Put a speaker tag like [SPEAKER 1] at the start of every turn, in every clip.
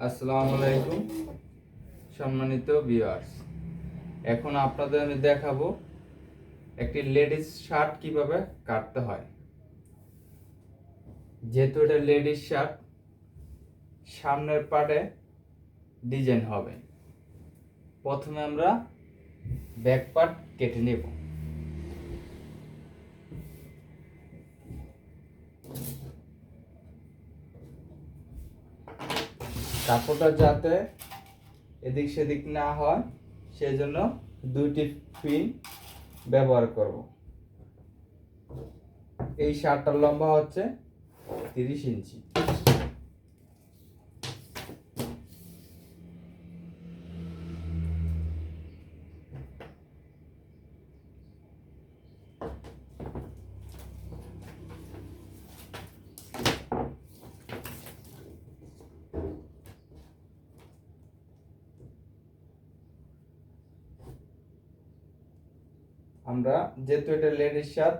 [SPEAKER 1] আসসালামু আলাইকুম সম্মানিত ভিউয়ার্স। এখন আপনাদের আমি দেখাবো একটি লেডিস শার্ট কিভাবে কাটতে হয়। যেহেতু এটা লেডিস শার্ট, সামনের পার্টে ডিজাইন হবে। প্রথমে আমরা ব্যাক পার্ট কেটে নেব। কাপড়টা যাতে এদিক সেদিক না হয় সেজন্য দুইটি পিন ব্যবহার করব। এই শার্টটার লম্বা হচ্ছে 30 ইঞ্চি। আমরা যেহেতু এটা লেডিস শার্ট,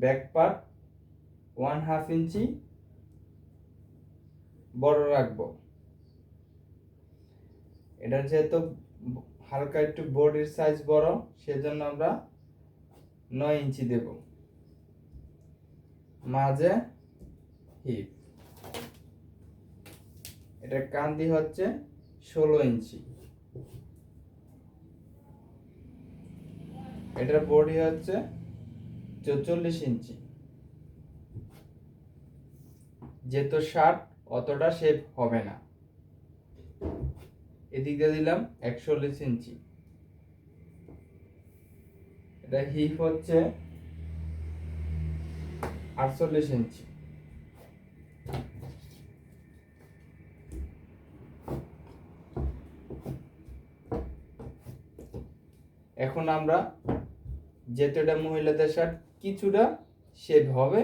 [SPEAKER 1] ব্যাক পার্ট 1/2 ইঞ্চি বড় রাখবো। এটা যেহেতু হালকা একটু বডির সাইজ বড়, সেজন্য আমরা 9 ইঞ্চি দেব। মাঝে হিপ, এটা কান্দি হচ্ছে 16 ইঞ্চি। এটার বডি হচ্ছে 44 ইঞ্চি। যেহেতু শার্ট অতটা শেপ হবে না, এদিকে দিলাম 41 ইঞ্চি। এটা হিপ হচ্ছে 48 ইঞ্চি। এখন আমরা যেহেতু এটা মহিলাদের শার্ট কিছুটা শেপ হবে,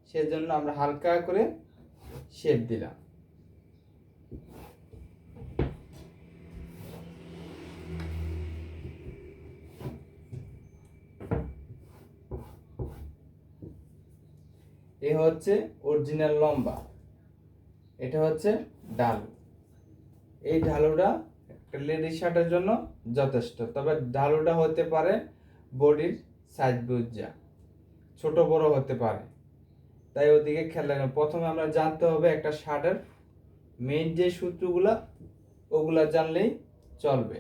[SPEAKER 1] সেজন্য আমরা হালকা করে শেপ দিলাম। এ হচ্ছে অরিজিনাল লম্বা, এটা হচ্ছে ঢালু। এই ঢালুটা একটা লেডিস শার্টের জন্য যথেষ্ট, তবে ঢালুটা হতে পারে বডির সাইজ বুঝা, ছোট বড় হতে পারে, তাই ওদিকে খেয়াল রাখবেন। প্রথমে আমরা জানতে হবে একটা শার্টের মেইন যে সূত্রগুলা, ওগুলা জানলেই চলবে।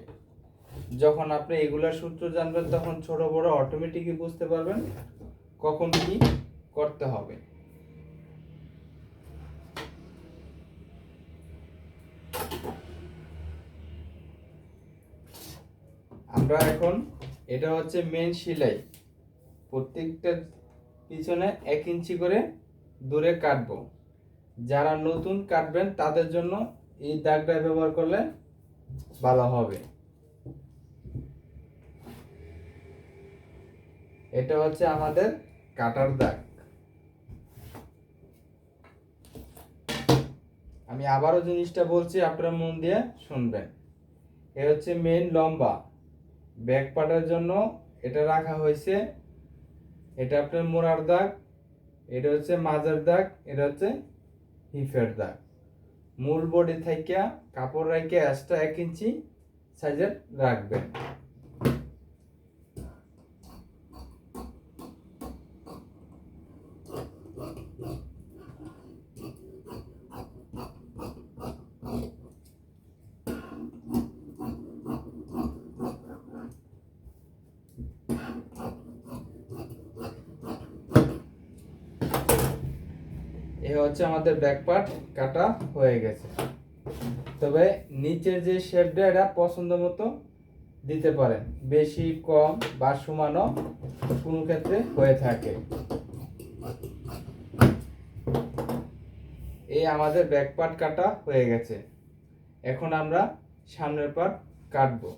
[SPEAKER 1] যখন আপনি এগুলার সূত্র জানবেন তখন ছোট বড় অটোমেটিকই বুঝতে পারবেন কখন কি করতে হবে। আমরা এখন এটা হচ্ছে মেইন সেলাই, প্রত্যেকটা পিছনে 1 ইঞ্চি করে দূরে কাটবো। যারা নতুন কাটবেন তাদের জন্য এই দাগটা ব্যবহার করলে ভালো হবে। এটা হচ্ছে আমাদের কাটার দাগ। আমি আবারও জিনিসটা বলছি, আপনারা মন দিয়ে শুনবেন। এ হচ্ছে মেইন লম্বা, ব্যাক পার্টের জন্য এটা রাখা হয়েছে। এটা আপনার মোড়ার দাগ, এটা হচ্ছে মাজার দাগ, এটা হচ্ছে হিপের দাগ। মূল বডি থেকে কাপড় রেখে এক্সট্রা 1 ইঞ্চি সাইজের রাখবেন। এ হচ্ছে আমাদের ব্যাক পার্ট কাটা হয়ে গেছে। তবে নিচের যে শেপটা এটা পছন্দ মতো দিতে পারেন, বেশি কম বা সমানও কোনো ক্ষেত্রে হয়ে থাকে। এই আমাদের ব্যাক পার্ট কাটা হয়ে গেছে। এখন আমরা সামনের পার্ট কাটবো।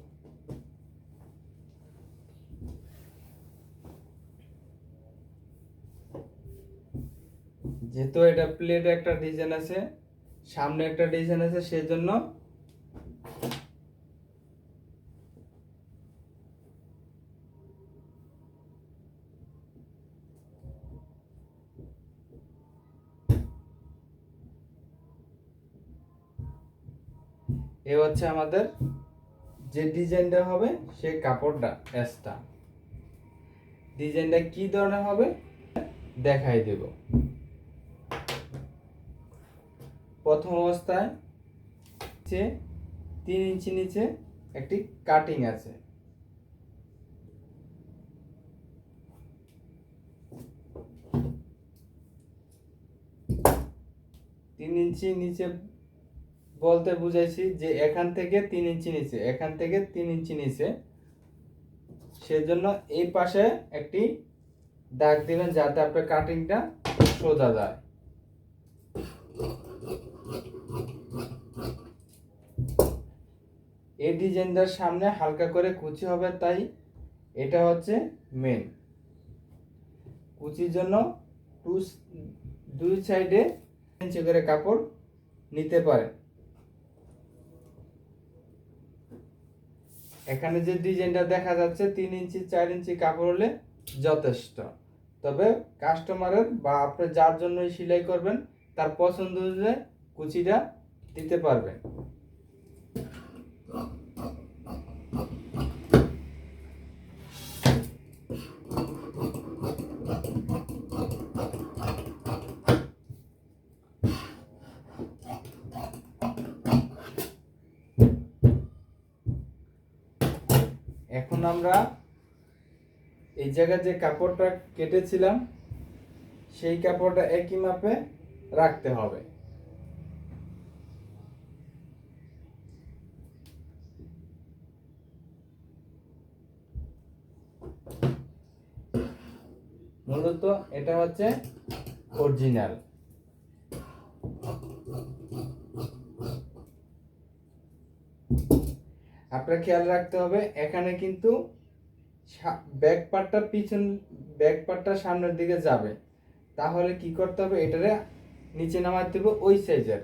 [SPEAKER 1] যেহেতু এটা প্লেটে একটা ডিজাইন আছে, সামনে একটা ডিজাইন আছে, সেজন্য এ হচ্ছে আমাদের যে ডিজাইনটা হবে সেই কাপড়টা এক্সট্রা। ডিজাইনটা কি ধরনের হবে দেখাই দেব। প্রথম অবস্থায় 3 ইঞ্চি নিচে একটি কাটিং আছে। তিন ইঞ্চি নিচে বলতে বুঝাইছি যে এখান থেকে 3 ইঞ্চি নিচে, এখান থেকে 3 ইঞ্চি নিচে, সেজন্য এই পাশে একটি দাগ দিবেন যাতে আপনার কাটিংটা সোজা যায়। এই ডিজাইনটার সামনে হালকা করে কুচি হবে, তাই এটা হচ্ছে মেন। কুচির জন্য দুই সাইডে ইঞ্চি করে কাপড় নিতে পারেন। এখানে যে ডিজাইনটা দেখা যাচ্ছে 3 ইঞ্চি 4 ইঞ্চি কাপড় হলে যথেষ্ট। তবে কাস্টমারের বা আপনি যার জন্য সেলাই করবেন তার পছন্দ অনুযায়ী কুচিটা দিতে পারবেন। এখন আমরা এই জায়গায় যে কাপড়টা কেটেছিলাম সেই কাপড়টা একই মাপে রাখতে হবে। মূলত এটা হচ্ছে অরিজিনাল। আপনার খেয়াল রাখতে হবে এখানে কিন্তু ব্যাক পার্টটা সামনের দিকে যাবে। তাহলে কি করতে হবে, এটারে নিচে নামাতে হবে ওই সাইজের।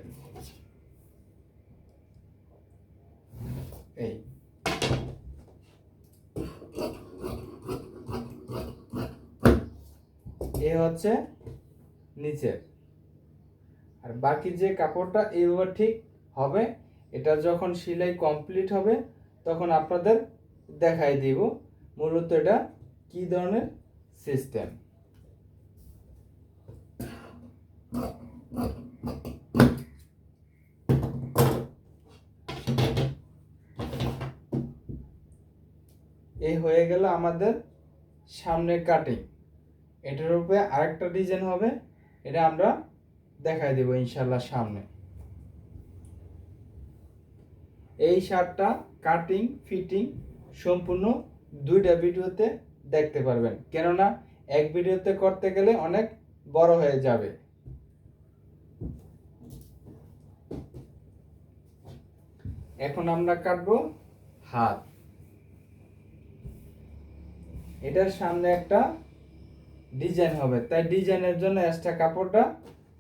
[SPEAKER 1] এই হচ্ছে নিচের, আর বাকি যে কাপড়টা এইভাবে ঠিক হবে। এটা যখন সেলাই কমপ্লিট হবে তখন আপনাদের দেখাই দিব মূলত এটা কি ধরনের সিস্টেম। এই হয়ে গেল আমাদের সামনের কাটিং। এটার উপরে আরেকটা ডিজাইন হবে, এটা আমরা দেখাই দেব ইনশাল্লাহ সামনে। এই শার্টটা কাটিং ফিটিং সম্পূর্ণ দুইটা ভিডিওতে দেখতে পারবেন, কেননা এক ভিডিওতে করতে গেলে অনেক বড় হয়ে যাবে। এখন আমরা কাটবো হাত। এটার সামনে একটা ডিজাইন হবে, তাই ডিজাইনের জন্য এক্সট্রা কাপড়টা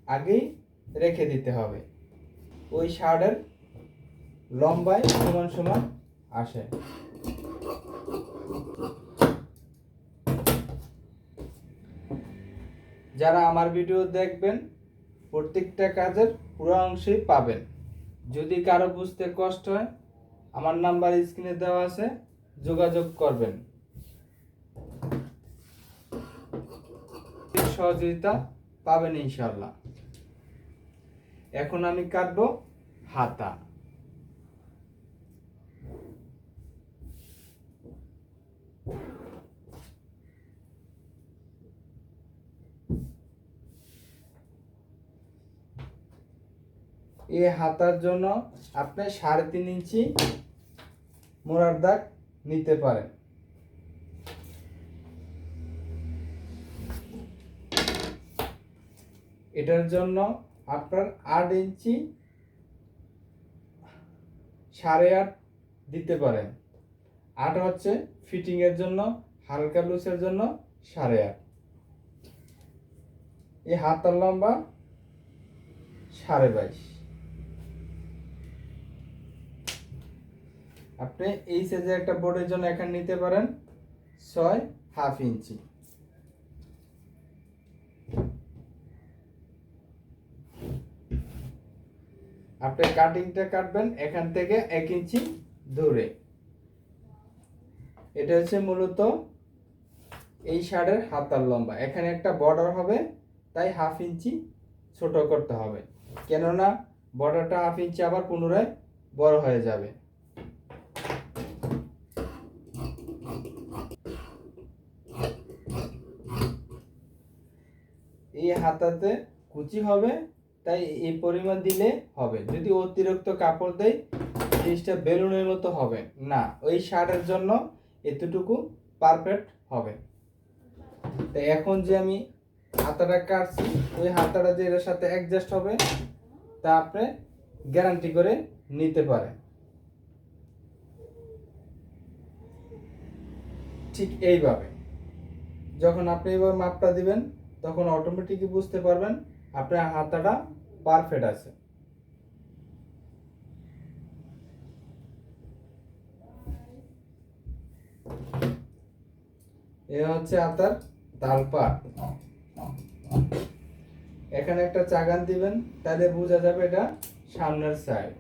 [SPEAKER 1] আগেই রেখে দিতে হবে। ওই শার্টের লম্বায় সমান সমান আসে। যারা আমার ভিডিও দেখবেন প্রত্যেকটা কাজের পুরো অংশই পাবেন। যদি কারো বুঝতে কষ্ট হয় আমার নাম্বার স্ক্রিনে দেওয়া আছে, যোগাযোগ করবেন। সহযোগিতা পাবেন ইনশাল্লাহ। এখন আমি কাটবো হাতা। এই হাতার জন্য আপনি 3.5 ইঞ্চি মোড়ার দাগ নিতে পারেন। এটার জন্য আপনার 8 ইঞ্চি 8.5 দিতে পারেন। 8 হচ্ছে ফিটিং এর জন্য, হালকা লুজের জন্য 8.5। এই হাতার লম্বা 22.5। আপনি এই সাইজের একটা বোর্ডের জন্য এখানে নিতে পারেন 6.5 ইঞ্চি। আপনি কাটিংটা কাটবেন এখান থেকে 1 ইঞ্চি দূরে। এটা হচ্ছে মূলত এই শার্টের হাতার লম্বা। এখানে একটা বর্ডার হবে, তাই 1/2 ইঞ্চি ছোট করতে হবে, কেননা বর্ডারটা 1/2 ইঞ্চি আবার পুনরায় বড় হয়ে যাবে। এই হাতাতে কুচি হবে, তাই এই পরিমাণ দিলে হবে। যদি অতিরিক্ত কাপড় দেয় জিনিসটা বেলুনের মতো হবে না, ওই শার্টের জন্য এতটুকু পারফেক্ট হবে। তো এখন যে আমি হাতাটা কাটছি, ওই হাতাটা যে এর সাথে অ্যাডজাস্ট হবে তা আপনি গ্যারান্টি করে নিতে পারেন। ঠিক এইভাবে যখন আপনি এবার মাপটা দিবেন, তখন অটোমেটিকই বুঝতে পারবেন আপনার হাতাটা পারফেক্ট আছে। এ হচ্ছে হাতার তালপাট। এখানে একটা চাগান দিবেন, তাহলে বোঝা যাবে এটা সামনের সাইড।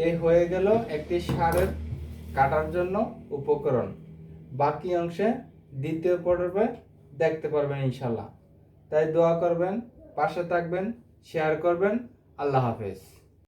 [SPEAKER 1] এই হয়ে গেল একটি শাড়ির কাটার জন্য উপকরণ। বাকি অংশে দ্বিতীয় পর্বে দেখতে পারবেন ইনশাল্লাহ। তাই দোয়া করবেন, পাশে থাকবেন, শেয়ার করবেন। আল্লাহ হাফেজ।